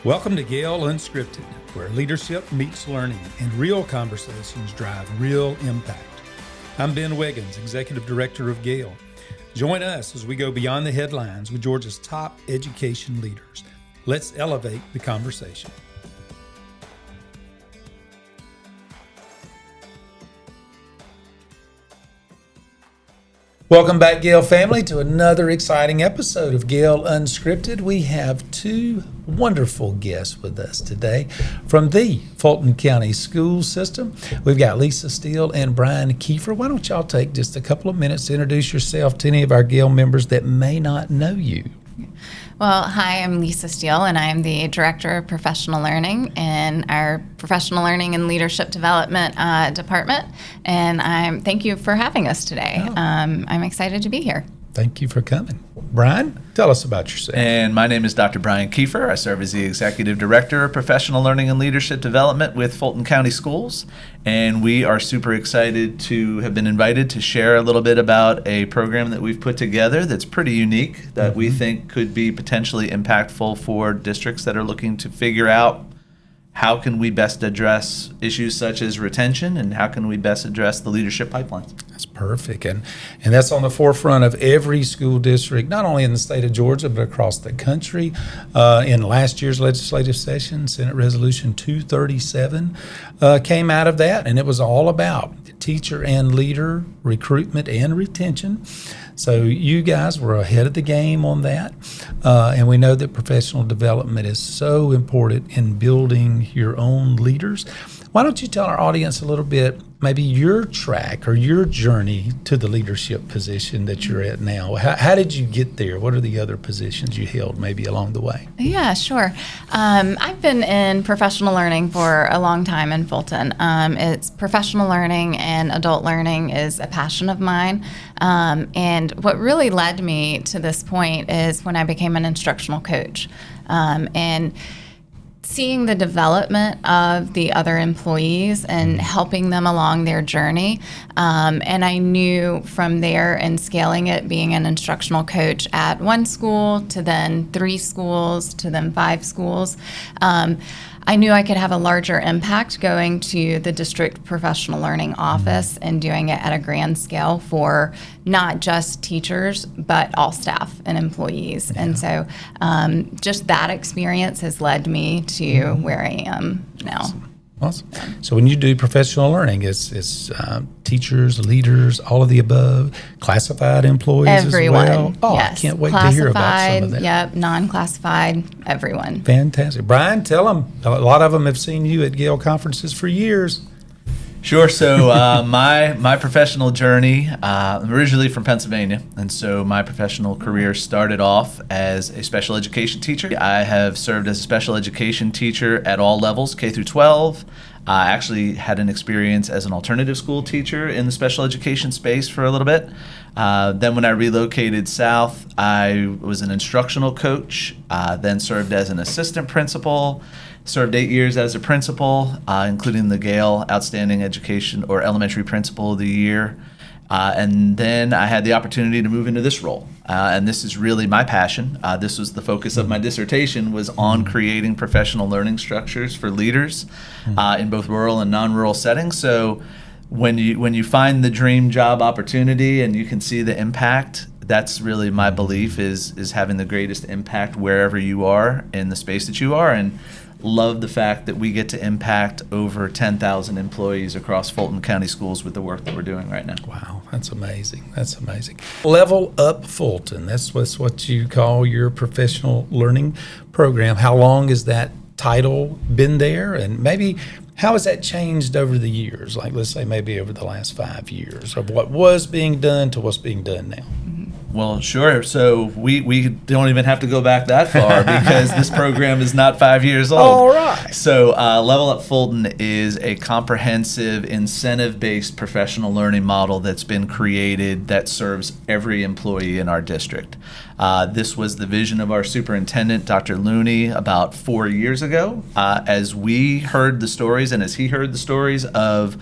Welcome to GAEL Unscripted, where leadership meets learning and real conversations drive real impact. I'm Ben Wiggins, Executive Director of GAEL. Join us as we go beyond the headlines with Georgia's top education leaders. Let's elevate the conversation. Welcome back, GAEL family, to another exciting episode of GAEL Unscripted. We have two wonderful guests with us today from the Fulton County Schools system. We've got Lisa Steele and Brian Keefer. Why don't y'all take just a couple of minutes to introduce yourself to any of our GAEL members that may not know you? Well, hi, I'm Lisa Steele, and I'm the Director of Professional Learning in our Professional Learning and Leadership Development Department. And thank you for having us today. Oh. I'm excited to be here. Thank you for coming. Brian, tell us about yourself. And my name is Dr. Brian Keefer. I serve as the Executive Director of Professional Learning and Leadership Development with Fulton County Schools. And we are super excited to have been invited to share a little bit about a program that we've put together that's pretty unique, that we think could be potentially impactful for districts that are looking to figure out how can we best address issues such as retention and how can we best address the leadership pipelines. That's perfect. And that's on the forefront of every school district, not only in the state of Georgia, but across the country. In last year's legislative session, Senate Resolution 237 came out of that, and it was all about teacher and leader recruitment and retention. So you guys were ahead of the game on that, and we know that professional development is so important in building your own leaders. Why don't you tell our audience a little bit, maybe your track or your journey to the leadership position that you're at now? How did you get there? What are the other positions you held maybe along the way? Yeah, sure. I've been in professional learning for a long time in Fulton. It's professional learning and adult learning is a passion of mine. And what really led me to this point is when I became an instructional coach. And seeing the development of the other employees and helping them along their journey. And I knew from there and scaling it, being an instructional coach at one school to then 3 schools to then 5 schools, I knew I could have a larger impact going to the district professional learning office and doing it at a grand scale for not just teachers, but all staff and employees. Yeah. And so just that experience has led me to where I am now. Awesome. So when you do professional learning, it's teachers, leaders, all of the above, classified employees everyone. As well? Oh, yes. I can't wait to hear about some of that. Yep, non-classified, everyone. Fantastic. Brian, tell them. A lot of them have seen you at GAEL conferences for years. Sure. So my professional journey, I'm originally from Pennsylvania, and so my professional career started off as a special education teacher. I have served as a special education teacher at all levels, K through 12. I actually had an experience as an alternative school teacher in the special education space for a little bit. Then when I relocated south, I was an instructional coach, then served as an assistant principal, served 8 years as a principal, including the GAEL Outstanding Education or Elementary Principal of the Year. And then I had the opportunity to move into this role. And this is really my passion. This was the focus of my dissertation, was on creating professional learning structures for leaders in both rural and non-rural settings. So when you find the dream job opportunity and you can see the impact, that's really my belief is having the greatest impact wherever you are in the space that you are. And love the fact that we get to impact over 10,000 employees across Fulton County Schools with the work that we're doing right now. Wow, that's amazing. That's amazing. Level Up Fulton, that's what you call your professional learning program. How long has that title been there? And maybe how has that changed over the years? Like, let's say maybe over the last 5 years of what was being done to what's being done now. Well, sure. So we don't even have to go back that far because this program is not 5 years old. All right. So Level Up Fulton is a comprehensive incentive-based professional learning model that's been created that serves every employee in our district. This was the vision of our superintendent, Dr. Looney, about 4 years ago. As we heard the stories and as he heard the stories of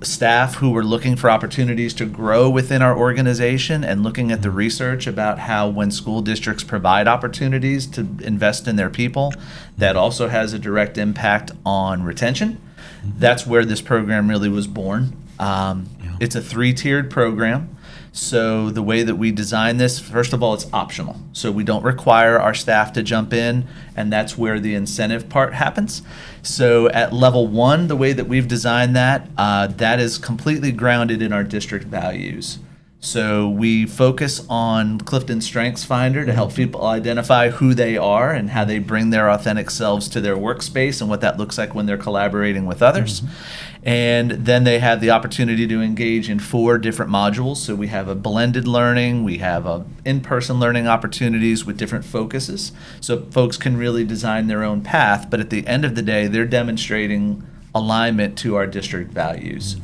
staff who were looking for opportunities to grow within our organization and looking at the research about how when school districts provide opportunities to invest in their people, that also has a direct impact on retention. That's where this program really was born. It's a 3-tiered program. So the way that we design this, first of all, it's optional. So we don't require our staff to jump in, and that's where the incentive part happens. So at level 1, the way that we've designed that, that is completely grounded in our district values. So we focus on CliftonStrengths Finder to help people identify who they are and how they bring their authentic selves to their workspace and what that looks like when they're collaborating with others. And then they have the opportunity to engage in 4 different modules. So we have a blended learning, we have in-person learning opportunities with different focuses. So folks can really design their own path, but at the end of the day, they're demonstrating alignment to our district values.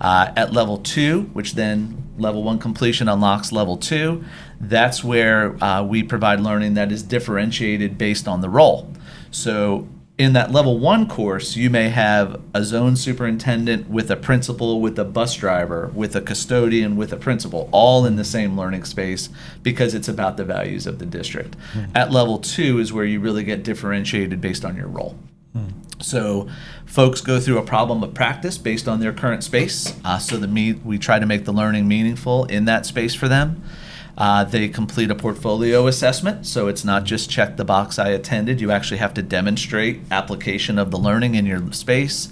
At level 2, which then level 1 completion unlocks level 2, that's where we provide learning that is differentiated based on the role. So in that level 1 course, you may have a zone superintendent with a principal, with a bus driver, with a custodian, with a principal, all in the same learning space because it's about the values of the district. At level 2 is where you really get differentiated based on your role. So folks go through a problem of practice based on their current space. We try to make the learning meaningful in that space for them. They complete a portfolio assessment, so it's not just check the box I attended. You actually have to demonstrate application of the learning in your space.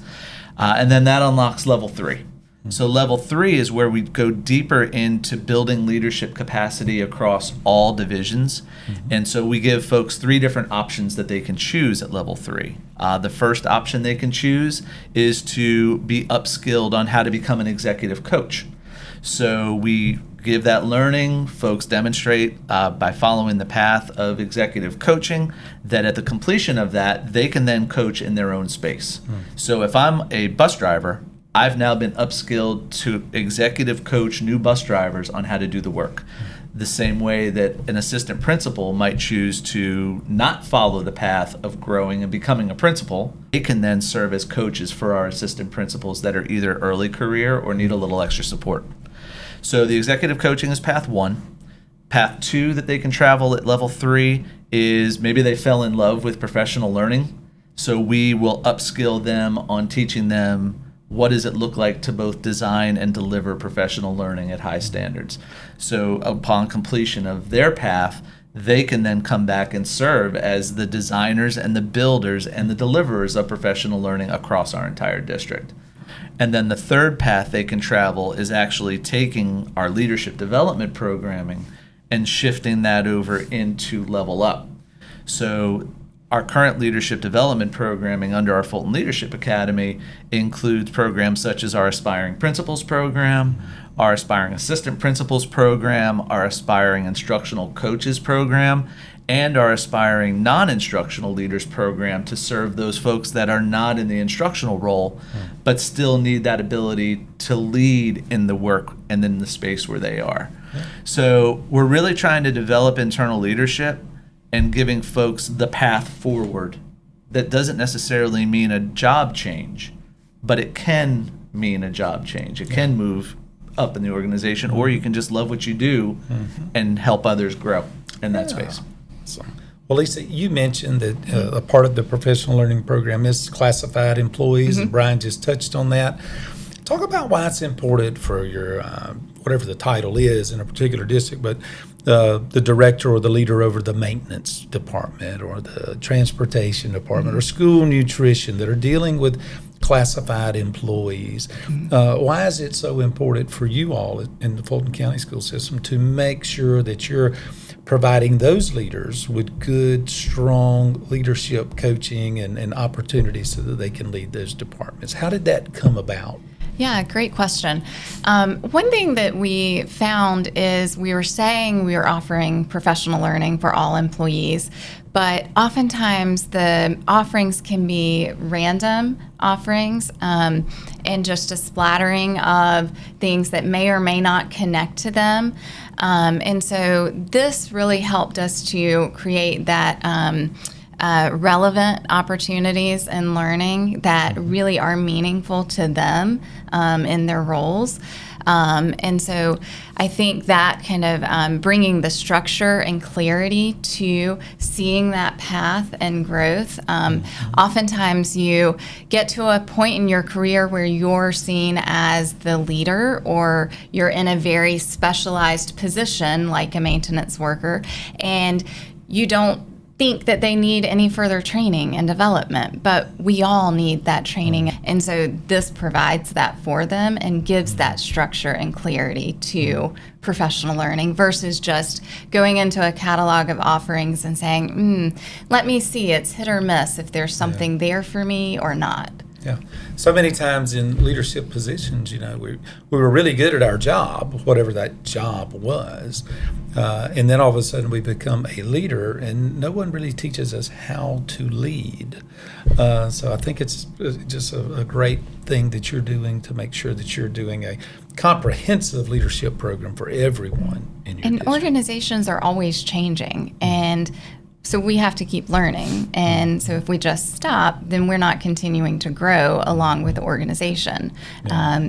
And then that unlocks level 3. So level 3 is where we go deeper into building leadership capacity across all divisions. And so we give folks 3 different options that they can choose at level 3. The first option they can choose is to be upskilled on how to become an executive coach. So we give that learning, folks demonstrate by following the path of executive coaching that at the completion of that, they can then coach in their own space. So if I'm a bus driver, I've now been upskilled to executive coach new bus drivers on how to do the work. The same way that an assistant principal might choose to not follow the path of growing and becoming a principal, they can then serve as coaches for our assistant principals that are either early career or need a little extra support. So the executive coaching is path 1. Path 2 that they can travel at level 3 is maybe they fell in love with professional learning. So we will upskill them on teaching them what does it look like to both design and deliver professional learning at high standards. So upon completion of their path, they can then come back and serve as the designers and the builders and the deliverers of professional learning across our entire district. And then the third path they can travel is actually taking our leadership development programming and shifting that over into Level Up. So our current leadership development programming under our Fulton Leadership Academy includes programs such as our Aspiring Principals program, our Aspiring Assistant Principals program, our Aspiring Instructional Coaches program, and our Aspiring Non-Instructional Leaders program to serve those folks that are not in the instructional role, but still need that ability to lead in the work and in the space where they are. So we're really trying to develop internal leadership and giving folks the path forward. That doesn't necessarily mean a job change, but it can mean a job change. It can move up in the organization, or you can just love what you do and help others grow in that space. So, well, Lisa, you mentioned that a part of the professional learning program is classified employees, and Brian just touched on that. Talk about why it's important for your, whatever the title is in a particular district, but the director or the leader over the maintenance department or the transportation department or school nutrition that are dealing with classified employees. Why is it so important for you all in the Fulton County school system to make sure that you're providing those leaders with good, strong leadership coaching and opportunities so that they can lead those departments? How did that come about? Yeah, great question. One thing that we found is we were saying we were offering professional learning for all employees, but oftentimes the offerings can be random offerings and just a splattering of things that may or may not connect to them. And so this really helped us to create that relevant opportunities in learning that really are meaningful to them in their roles. And so I think that kind of bringing the structure and clarity to seeing that path and growth. Oftentimes you get to a point in your career where you're seen as the leader, or you're in a very specialized position like a maintenance worker, and you don't think that they need any further training and development, but we all need that training. And so this provides that for them and gives that structure and clarity to professional learning versus just going into a catalog of offerings and saying, let me see, it's hit or miss if there's something there for me or not. Yeah. So many times in leadership positions, we were really good at our job, whatever that job was. And then all of a sudden we become a leader, and no one really teaches us how to lead. So I think it's just a great thing that you're doing to make sure that you're doing a comprehensive leadership program for everyone in your district. Organizations are always changing, and so we have to keep learning. And so if we just stop, then we're not continuing to grow along with the organization.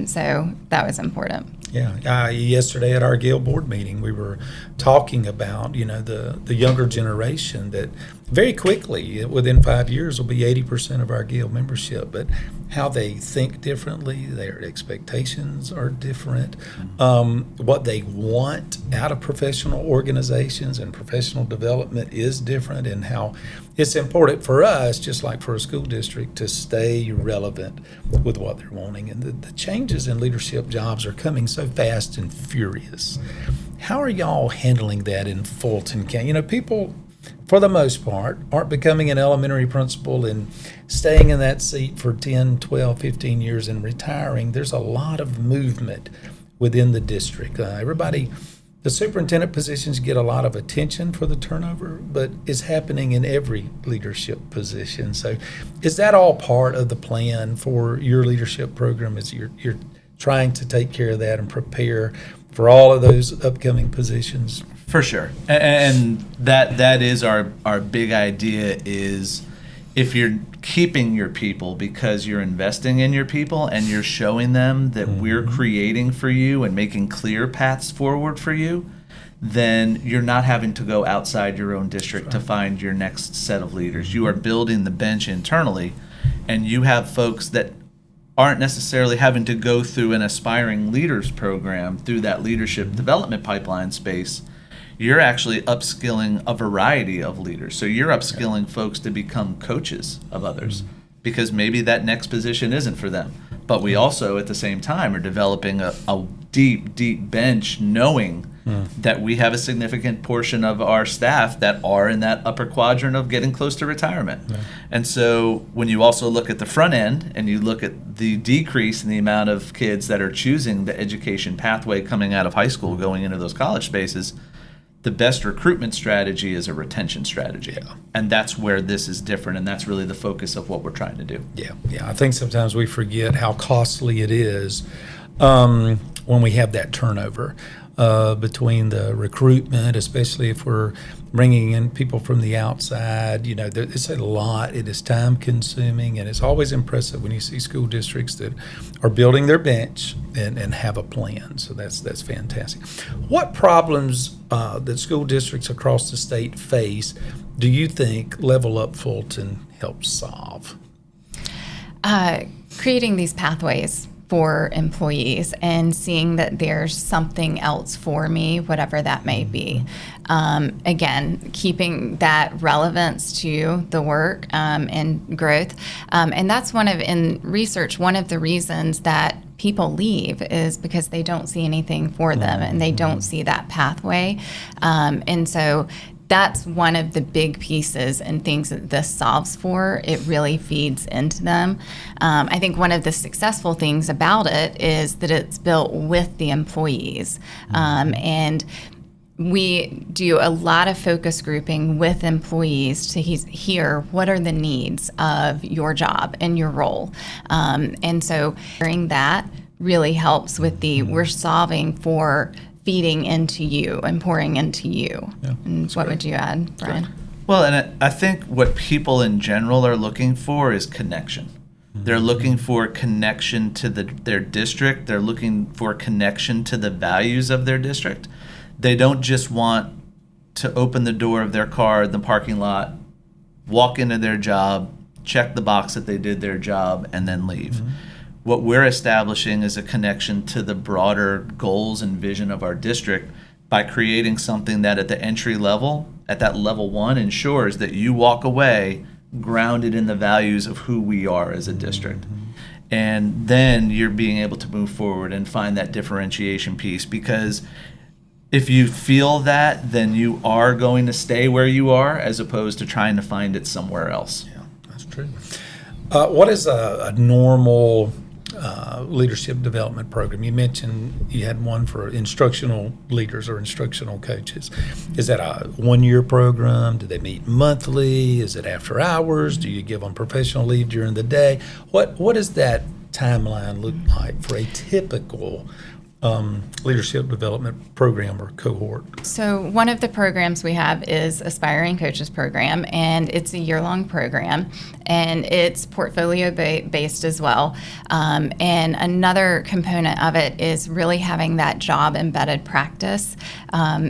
So that was important. Yeah. Yesterday at our GAEL board meeting, we were talking about, the younger generation that very quickly, within 5 years, will be 80% of our GAEL membership. But how they think differently, their expectations are different. What they want out of professional organizations and professional development is different, and how it's important for us, just like for a school district, to stay relevant with what they're wanting. And the changes in leadership jobs are coming so fast and furious. How are y'all handling that in Fulton County? People, for the most part, aren't becoming an elementary principal and staying in that seat for 10, 12, 15 years and retiring. There's a lot of movement within the district. The superintendent positions get a lot of attention for the turnover, but it's happening in every leadership position. So is that all part of the plan for your leadership program, is you're trying to take care of that and prepare for all of those upcoming positions? For sure. And that is our big idea, is if you're keeping your people because you're investing in your people and you're showing them that we're creating for you and making clear paths forward for you, then you're not having to go outside your own district to find your next set of leaders. You are building the bench internally, and you have folks that aren't necessarily having to go through an aspiring leaders program through that leadership development pipeline space. You're actually upskilling a variety of leaders. So you're upskilling folks to become coaches of others, because maybe that next position isn't for them. But we also, at the same time, are developing a deep, deep bench, knowing that we have a significant portion of our staff that are in that upper quadrant of getting close to retirement. And so when you also look at the front end and you look at the decrease in the amount of kids that are choosing the education pathway coming out of high school, going into those college spaces, the best recruitment strategy is a retention strategy. And that's where this is different, and that's really the focus of what we're trying to do. Yeah. I think sometimes we forget how costly it is when we have that turnover between the recruitment, especially if we're bringing in people from the outside. It's a lot. It is time consuming, and it's always impressive when you see school districts that are building their bench and have a plan. So that's fantastic. What problems that school districts across the state face do you think Level Up Fulton helps solve? Creating these pathways for employees and seeing that there's something else for me, whatever that may be. Again, keeping that relevance to the work and growth. And that's in research, one of the reasons that people leave is because they don't see anything for them and they don't see that pathway. And so that's one of the big pieces and things that this solves for. It really feeds into them. I think one of the successful things about it is that it's built with the employees. And we do a lot of focus grouping with employees to hear what are the needs of your job and your role. And so hearing that really helps with we're solving for feeding into you and pouring into you. And what would you add, Brian? Well, and I think what people in general are looking for is connection. They're looking for connection to their district. They're looking for connection to the values of their district. They don't just want to open the door of their car in the parking lot, walk into their job, check the box that they did their job, and then leave. What we're establishing is a connection to the broader goals and vision of our district by creating something that at the entry level, at that level 1, ensures that you walk away grounded in the values of who we are as a district. And then you're being able to move forward and find that differentiation piece, because if you feel that, then you are going to stay where you are as opposed to trying to find it somewhere else. Yeah, that's true. What is a normal leadership development program? You mentioned you had one for instructional leaders or instructional coaches. Is that a one-year program? Do they meet monthly? Is it after hours? Do you give them professional leave during the day? What does that timeline look like for a typical leadership development program or cohort? So one of the programs we have is Aspiring Coaches Program, and it's a year-long program, and it's portfolio based as well. And another component of it is really having that job embedded practice.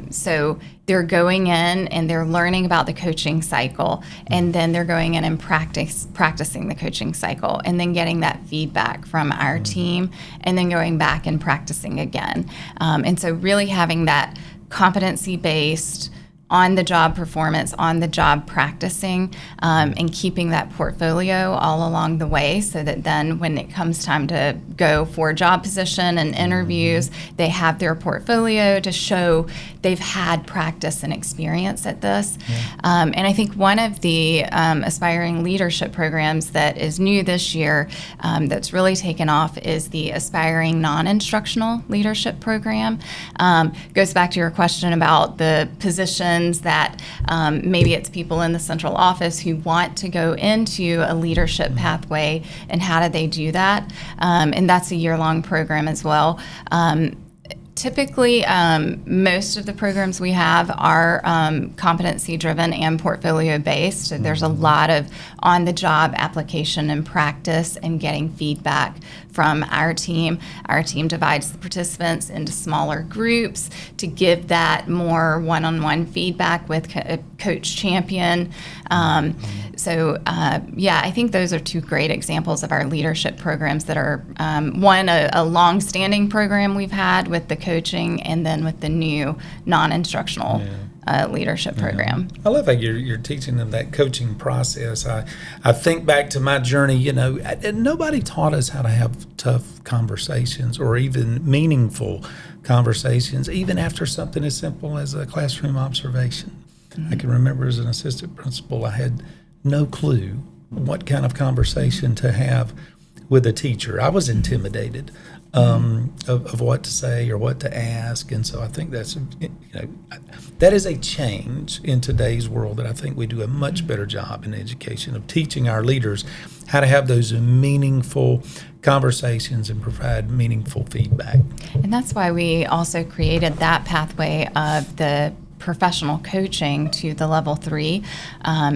So they're going in and they're learning about the coaching cycle, and then they're going in and practicing the coaching cycle, and then getting that feedback from our team, and then going back and practicing again. And so really having that competency-based, on-the-job performance, on-the-job practicing, and keeping that portfolio all along the way, so that then when it comes time to go for a job position and interviews, they have their portfolio to show they've had practice and experience at this. And I think one of the aspiring leadership programs that is new this year that's really taken off is the Aspiring Non-Instructional Leadership Program. Goes back to your question about the positions that maybe it's people in the central office who want to go into a leadership pathway, and how do they do that? And that's a year-long program as well. Typically, most of the programs we have are competency-driven and portfolio-based. So there's a lot of on-the-job application and practice and getting feedback from our team. Our team divides the participants into smaller groups to give that more one-on-one feedback with a coach champion. I think those are two great examples of our leadership programs that are, one, a long-standing program we've had with the coaching, and then with the new non-instructional leadership program. I love how you're teaching them that coaching process. I think back to my journey, nobody taught us how to have tough conversations or even meaningful conversations, even after something as simple as a classroom observation. I can remember as an assistant principal, I had no clue what kind of conversation to have with a teacher. I was intimidated of what to say or what to ask, and so I think that is a change in today's world, that I think we do a much better job in education of teaching our leaders how to have those meaningful conversations and provide meaningful feedback. And that's why we also created that pathway of the professional coaching to the level 3,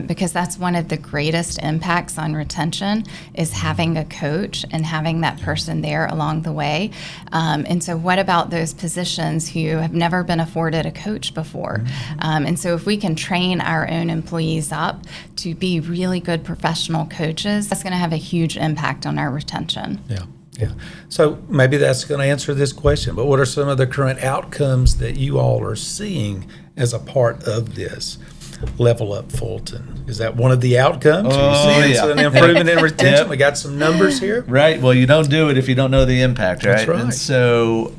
because that's one of the greatest impacts on retention, is having a coach and having that person there along the way. And so what about those positions who have never been afforded a coach before? And so if we can train our own employees up to be really good professional coaches, that's going to have a huge impact on our retention. Yeah. So maybe that's going to answer this question, but what are some of the current outcomes that you all are seeing as a part of this Level Up Fulton? Is that one of the outcomes? Are you seeing an improvement in retention? We got some numbers here. Right. Well, you don't do it if you don't know the impact, right? That's right. And so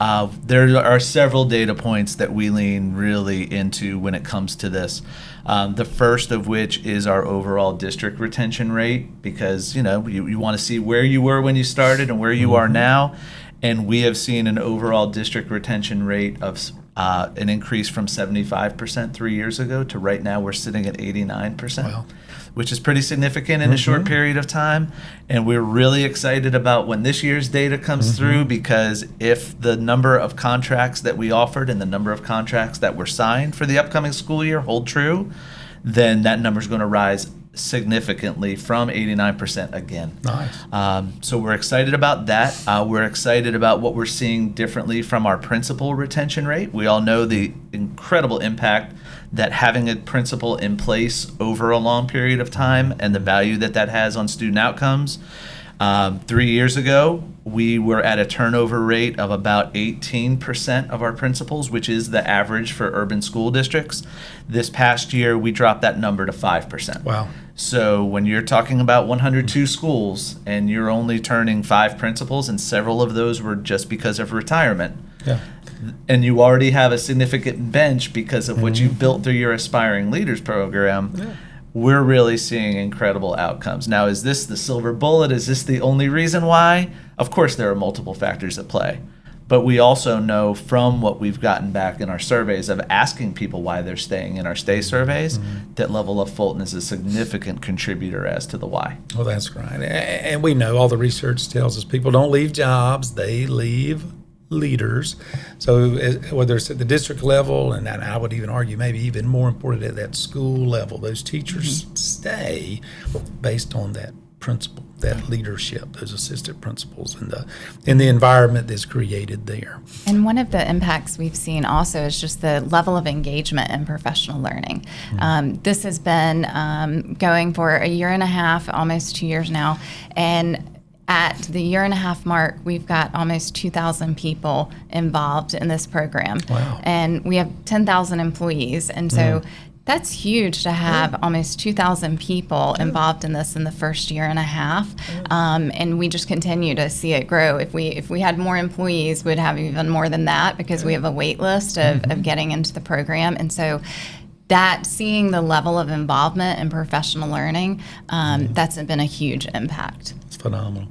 there are several data points that we lean really into when it comes to this. The first of which is our overall district retention rate, because you want to see where you were when you started and where you are now. And we have seen an overall district retention rate of an increase from 75% 3 years ago to right now we're sitting at 89%, which is pretty significant in a short period of time. And we're really excited about when this year's data comes through, because if the number of contracts that we offered and the number of contracts that were signed for the upcoming school year hold true, then that number is going to rise significantly from 89% again. Nice. So we're excited about that. We're excited about what we're seeing differently from our principal retention rate. We all know the incredible impact that having a principal in place over a long period of time and the value that that has on student outcomes. 3 years ago, we were at a turnover rate of about 18% of our principals, which is the average for urban school districts. This past year, we dropped that number to 5%. Wow. So when you're talking about 102 schools and you're only turning 5 principals, and several of those were just because of retirement, Yeah. and you already have a significant bench because of what you built through your Aspiring Leaders program, we're really seeing incredible outcomes. Now, is this the silver bullet? Is this the only reason why? Of course, there are multiple factors at play. But we also know from what we've gotten back in our surveys of asking people why they're staying in our stay surveys, that Level Up Fulton is a significant contributor as to the why. Well, that's right. And we know all the research tells us people don't leave jobs, they leave leaders. So whether it's at the district level, and I would even argue maybe even more important at that school level, those teachers stay based on that principle, that leadership, those assistant principals, and the environment that's created there. And one of the impacts we've seen also is just the level of engagement in professional learning. This has been going for a year and a half, almost 2 years now, and at the year and a half mark, we've got almost 2,000 people involved in this program. Wow. And we have 10,000 employees. And so that's huge to have almost 2,000 people involved in this in the first year and a half. And we just continue to see it grow. If we had more employees, we'd have even more than that because we have a wait list of getting into the program. And so that seeing the level of involvement in professional learning, that's been a huge impact. It's phenomenal.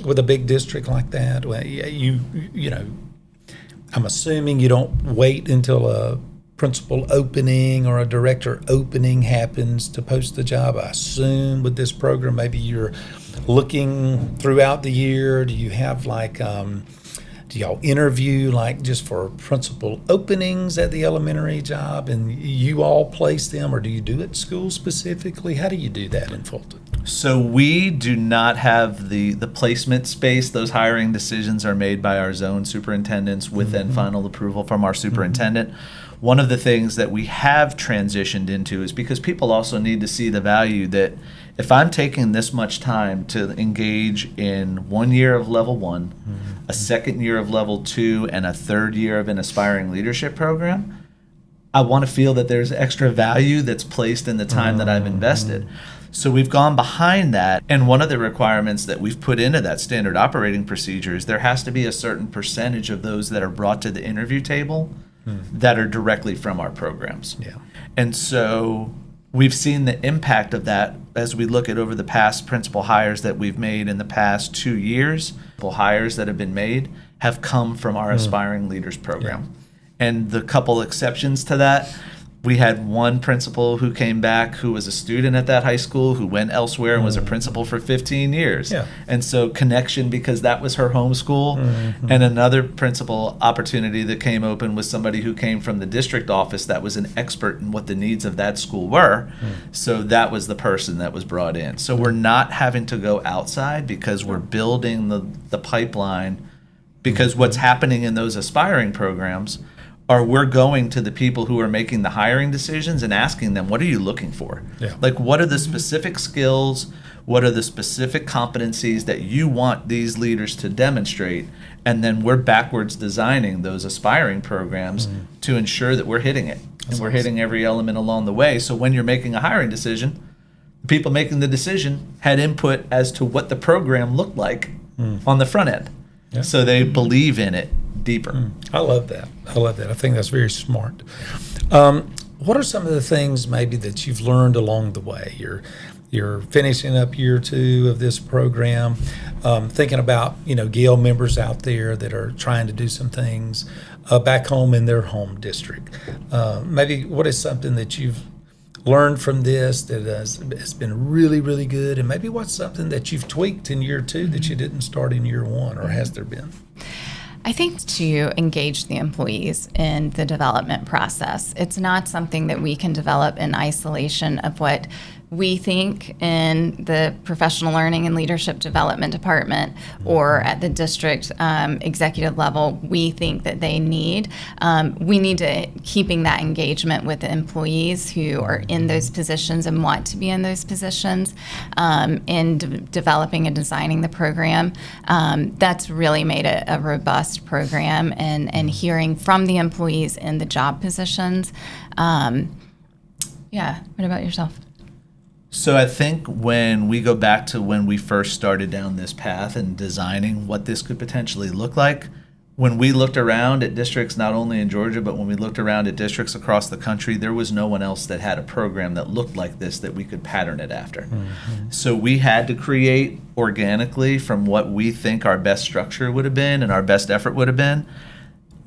With a big district like that, well, you know, I'm assuming you don't wait until a principal opening or a director opening happens to post the job. I assume with this program, maybe you're looking throughout the year. Do you have do y'all interview just for principal openings at the elementary job and you all place them, or do you do it school specifically? How do you do that in Fulton? So we do not have the placement space. Those hiring decisions are made by our zone superintendents with then final approval from our superintendent. One of the things that we have transitioned into is because people also need to see the value that if I'm taking this much time to engage in 1 year of level 1, a second year of level 2, and a third year of an aspiring leadership program, I want to feel that there's extra value that's placed in the time that I've invested. So we've gone behind that, and one of the requirements that we've put into that standard operating procedure is there has to be a certain percentage of those that are brought to the interview table that are directly from our programs. Yeah. And so we've seen the impact of that as we look at over the past principal hires that we've made in the past 2 years. Principal hires that have been made have come from our Aspiring Leaders program. And the couple exceptions to that, we had one principal who came back who was a student at that high school who went elsewhere and was a principal for 15 years. Yeah. And so connection because that was her home school. And another principal opportunity that came open was somebody who came from the district office that was an expert in what the needs of that school were. So that was the person that was brought in. So we're not having to go outside because we're building the pipeline, because what's happening in those aspiring programs are we're going to the people who are making the hiring decisions and asking them, what are you looking for? Yeah. Like, what are the specific skills? What are the specific competencies that you want these leaders to demonstrate? And then we're backwards designing those aspiring programs to ensure that we're hitting it. And we're hitting every element along the way. So when you're making a hiring decision, the people making the decision had input as to what the program looked like on the front end. Yeah. So they believe in it deeper. I love that. I think that's very smart. What are some of the things maybe that you've learned along the way? You're finishing up year 2 of this program, thinking about GAEL members out there that are trying to do some things back home in their home district. Maybe what is something that you've learned from this that has been really, really good, and maybe what's something that you've tweaked in year 2 that you didn't start in year 1, or has there been? I think to engage the employees in the development process. It's not something that we can develop in isolation of what we think in the professional learning and leadership development department or at the district executive level we think that they need. We need to keeping that engagement with the employees who are in those positions and want to be in those positions in developing and designing the program. That's really made it a robust program, and hearing from the employees in the job positions. What about yourself? So I think when we go back to when we first started down this path and designing what this could potentially look like, when we looked around at districts not only in Georgia, but when we looked around at districts across the country, there was no one else that had a program that looked like this that we could pattern it after. Mm-hmm. So we had to create organically from what we think our best structure would have been and our best effort would have been,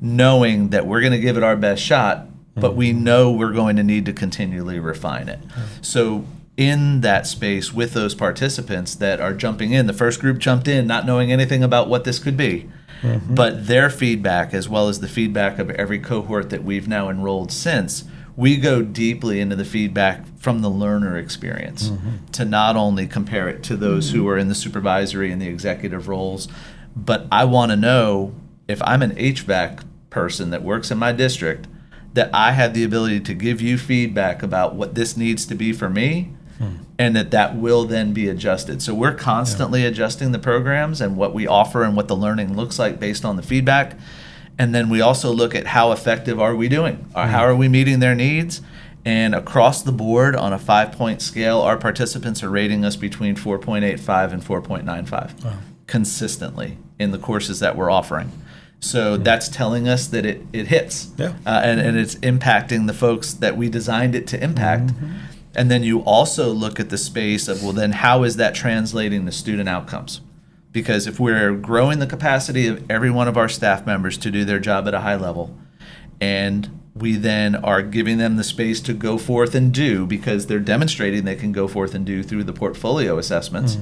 knowing that we're going to give it our best shot, but we know we're going to need to continually refine it. So in that space with those participants that are jumping in, the first group jumped in not knowing anything about what this could be, but their feedback, as well as the feedback of every cohort that we've now enrolled since, we go deeply into the feedback from the learner experience to not only compare it to those who are in the supervisory and the executive roles, but I want to know if I'm an HVAC person that works in my district, that I have the ability to give you feedback about what this needs to be for me, and that will then be adjusted. So we're constantly adjusting the programs and what we offer and what the learning looks like based on the feedback. And then we also look at how effective are we doing, or how are we meeting their needs. And across the board on a 5-point scale, our participants are rating us between 4.85 and 4.95 consistently in the courses that we're offering. So that's telling us that it hits, and it's impacting the folks that we designed it to impact. And then you also look at the space of, well, then how is that translating to student outcomes? Because if we're growing the capacity of every one of our staff members to do their job at a high level, and we then are giving them the space to go forth and do, because they're demonstrating they can go forth and do through the portfolio assessments,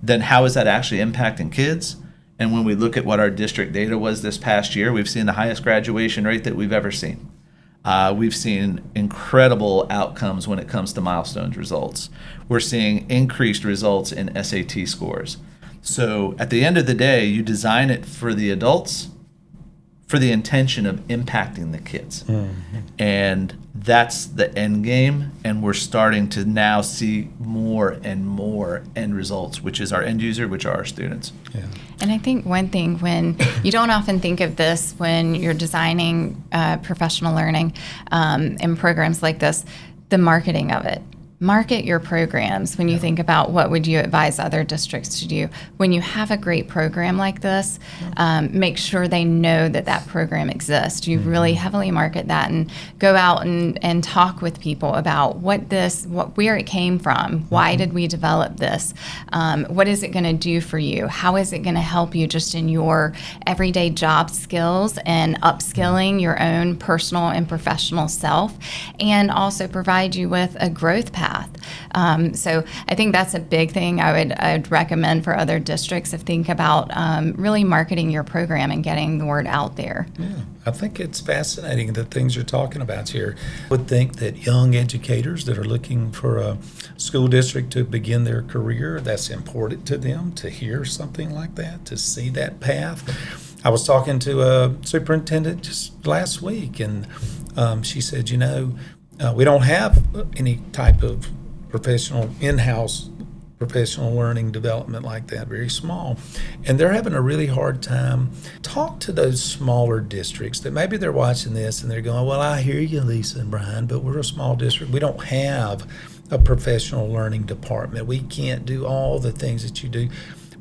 then how is that actually impacting kids? And when we look at what our district data was this past year, we've seen the highest graduation rate that we've ever seen. We've seen incredible outcomes when it comes to milestones results. We're seeing increased results in SAT scores. So at the end of the day, you design it for the adults for the intention of impacting the kids. And that's the end game. And we're starting to now see more and more end results, which is our end user, which are our students. And I think one thing, when you don't often think of this when you're designing professional learning and programs like this, the marketing of it. Market your programs when you think about what would you advise other districts to do. When you have a great program like this, make sure they know that that program exists. You really heavily market that and go out and talk with people about where it came from. Why did we develop this? What is it going to do for you? How is it going to help you just in your everyday job skills and upskilling your own personal and professional self, and also provide you with a growth path. So I think that's a big thing I'd recommend for other districts to think about, really marketing your program and getting the word out there. I think it's fascinating the things you're talking about here. I would think that young educators that are looking for a school district to begin their career, that's important to them to hear something like that, to see that path. I was talking to a superintendent just last week, and she said, we don't have any type of in-house professional learning development like that, very small. And they're having a really hard time. Talk to those smaller districts that maybe they're watching this and they're going, well, I hear you, Lisa and Brian, but we're a small district. We don't have a professional learning department. We can't do all the things that you do.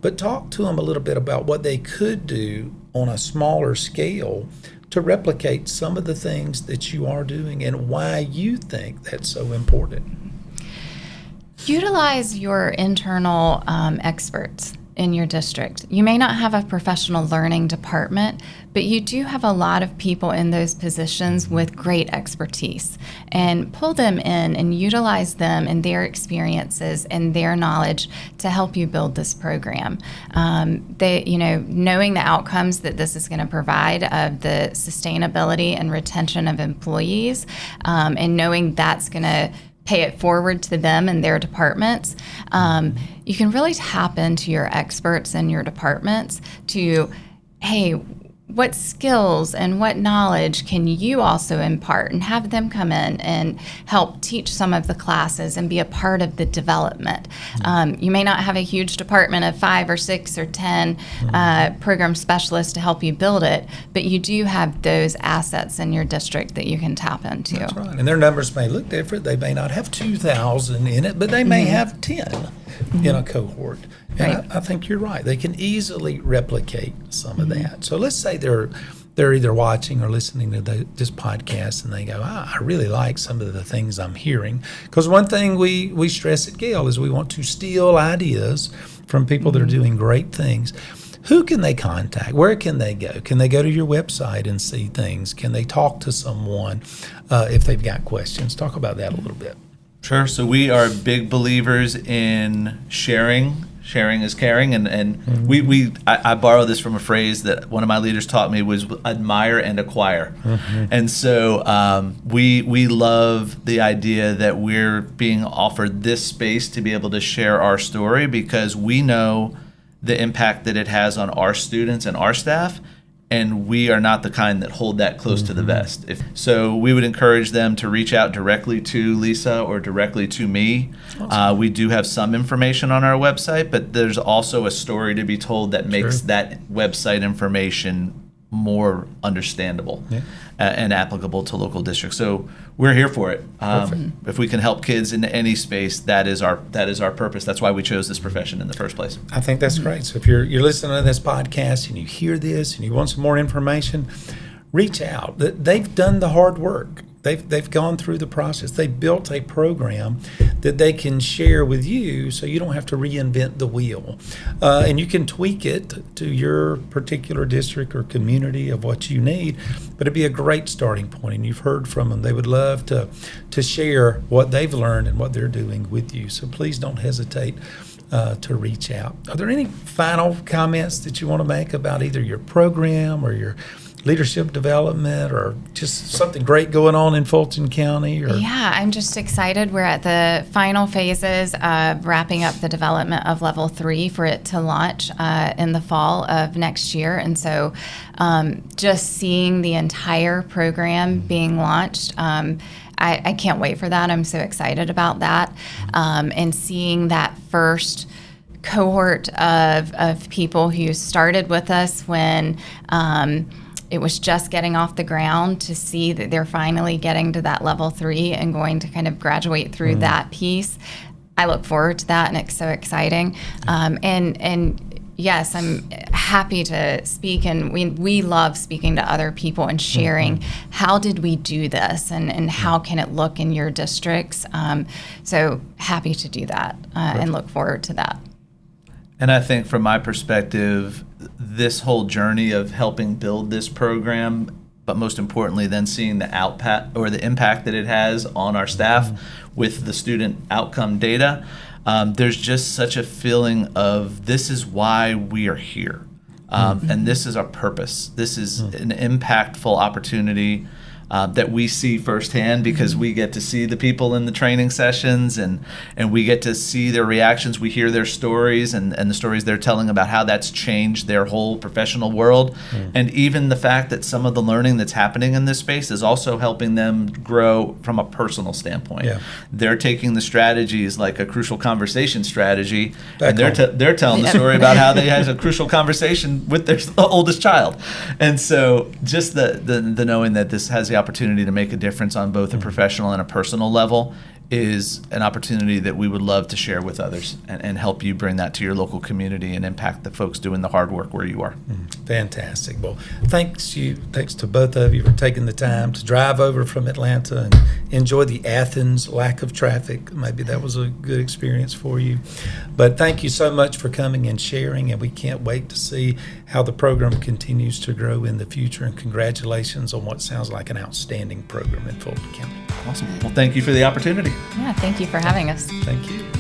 But talk to them a little bit about what they could do on a smaller scale to replicate some of the things that you are doing and why you think that's so important. Utilize your internal experts. in your district. You may not have a professional learning department, but you do have a lot of people in those positions with great expertise, and pull them in and utilize them and their experiences and their knowledge to help you build this program. Knowing the outcomes that this is going to provide of the sustainability and retention of employees, and knowing that's going to pay it forward to them and their departments, you can really tap into your experts in your departments to, hey, what skills and what knowledge can you also impart, and have them come in and help teach some of the classes and be a part of the development. You may not have a huge department of 5 or 6 or 10 program specialists to help you build it, but you do have those assets in your district that you can tap into. That's right. And their numbers may look different. They may not have 2,000 in it, but they may have 10 in a cohort. And Right. I think you're right. They can easily replicate some of that. So let's say they're either watching or listening to this podcast, and they go, I really like some of the things I'm hearing. Because one thing we stress at GAEL is we want to steal ideas from people that are doing great things. Who can they contact? Where can they go? Can they go to your website and see things? Can they talk to someone if they've got questions? Talk about that a little bit. Sure. So we are big believers in sharing. Sharing is caring, and I borrow this from a phrase that one of my leaders taught me, was admire and acquire. And so we love the idea that we're being offered this space to be able to share our story, because we know the impact that it has on our students and our staff, and we are not the kind that hold that close to the vest. So we would encourage them to reach out directly to Lisa or directly to me. Awesome. We do have some information on our website, but there's also a story to be told that makes that website information more understandable and applicable to local districts. So we're here for it. If we can help kids in any space, that is our purpose. That's why we chose this profession in the first place. I think that's great. So if you're listening to this podcast and you hear this and you want some more information, reach out. They've done the hard work. They've gone through the process. They built a program that they can share with you, so you don't have to reinvent the wheel. And you can tweak it to your particular district or community of what you need, but it'd be a great starting point. And you've heard from them. They would love to share what they've learned and what they're doing with you. So please don't hesitate to reach out. Are there any final comments that you want to make about either your program or your leadership development, or just something great going on in Fulton County? Yeah, I'm just excited. We're at the final phases of wrapping up the development of Level 3 for it to launch in the fall of next year. And so just seeing the entire program being launched, I can't wait for that. I'm so excited about that. And seeing that first cohort of people who started with us when it was just getting off the ground, to see that they're finally getting to that Level 3 and going to kind of graduate through that piece. I look forward to that, and it's so exciting. And yes, I'm happy to speak, and we love speaking to other people and sharing how did we do this, and how can it look in your districts. So happy to do that and look forward to that. And I think from my perspective, this whole journey of helping build this program, but most importantly then seeing the impact that it has on our staff with the student outcome data, there's just such a feeling of this is why we are here. And this is our purpose. This is an impactful opportunity that we see firsthand, because we get to see the people in the training sessions, and we get to see their reactions. We hear their stories and the stories they're telling about how that's changed their whole professional world. And even the fact that some of the learning that's happening in this space is also helping them grow from a personal standpoint. They're taking the strategies like a crucial conversation strategy, and they're telling the story about how they had a crucial conversation with their oldest child. And so just the knowing that this has the opportunity to make a difference on both a professional and a personal level is an opportunity that we would love to share with others, and help you bring that to your local community and impact the folks doing the hard work where you are. Fantastic. Well, thanks to both of you for taking the time to drive over from Atlanta enjoy the Athens lack of traffic. Maybe that was a good experience for you. But thank you so much for coming and sharing, and we can't wait to see how the program continues to grow in the future. And congratulations on what sounds like an outstanding program in Fulton County. Awesome. Well, thank you for the opportunity. Yeah, thank you for having us. Thank you.